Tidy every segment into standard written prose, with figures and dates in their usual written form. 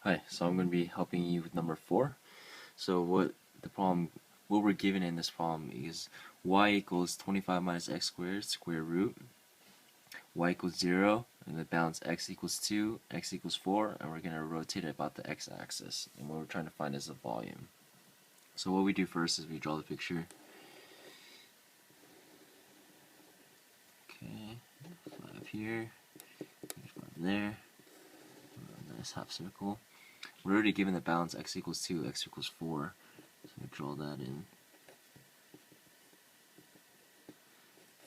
Hi, so I'm going to be helping you with number 4. So what we're given in this problem is y equals 25 minus x squared square root, y equals 0, and the balance x equals 2, x equals 4, and we're going to rotate it about the x-axis. And what we're trying to find is the volume. So what we do first is we draw the picture. Okay, 5 here, 5 there, nice half circle. We're already given the balance x equals 2, x equals 4, so we draw that in.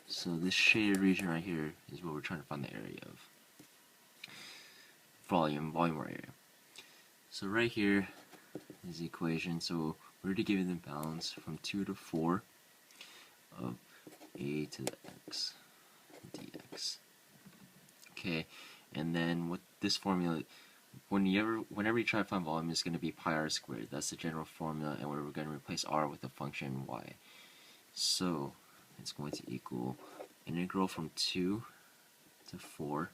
So this shaded region right here is what we're trying to find the area of. Volume or area. So right here is the equation. So we're already given the balance from 2 to 4 of a to the x dx. Okay, and then with this formula, whenever you try to find volume, it's going to be pi r squared. That's the general formula, and we're going to replace r with the function y. So it's going to equal integral from 2 to 4.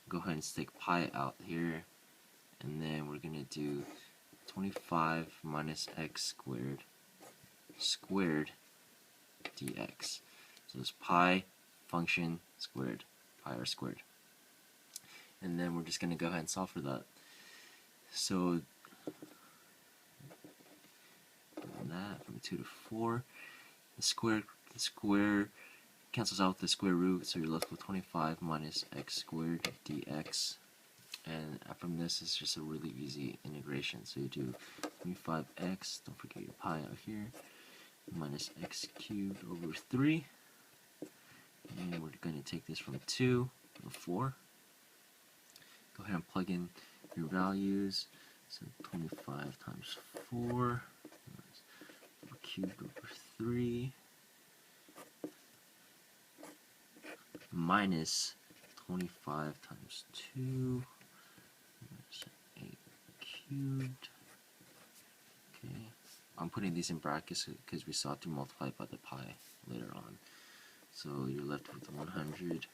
Go ahead and stick pi out here, and then we're going to do 25 minus x squared dx. So it's pi function squared, pi r squared. And then we're just going to go ahead and solve for that. So that from 2 to 4, the square cancels out with the square root, so you're left with 25 minus x squared dx. And from this, it's just a really easy integration. So you do 25x, don't forget your pi out here, minus x cubed over 3. And we're going to take this from 2 to 4. Go ahead and plug in your values. So 25 times 4 cubed over 3 minus 25 times 2 minus 8 cubed. Okay, I'm putting these in brackets because we saw to multiply by the pi later on. So you're left with 100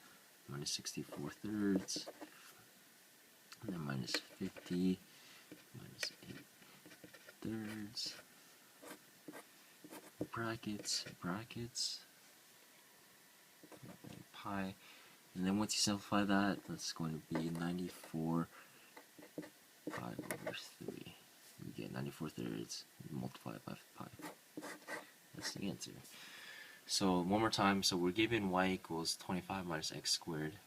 minus 64 thirds, and then minus 50 minus 8 thirds, brackets, and pi. And then once you simplify that, that's going to be 94 pi over 3. You get 94 thirds, multiply it by pi. That's the answer. So one more time, so we're given y equals 25 minus x squared,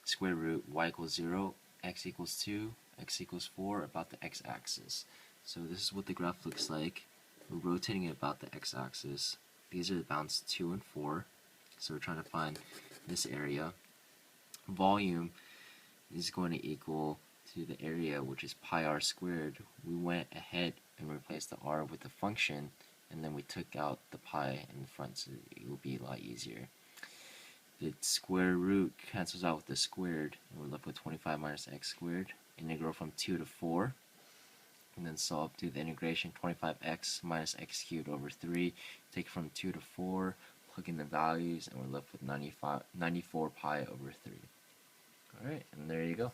square root, y equals 0, x equals 2, x equals 4, about the x-axis. So this is what the graph looks like. We're rotating it about the x-axis. These are the bounds 2 and 4. So we're trying to find this area. Volume is going to equal to the area, which is pi r squared. We went ahead and replaced the r with the function, and then we took out the pi in the front, so it will be a lot easier. The square root cancels out with the squared, and we're left with 25 minus x squared. Integral from 2 to 4, and then solve through the integration. 25x minus x cubed over 3. Take from 2 to 4, plug in the values, and we're left with 94 pi over 3. Alright, and there you go.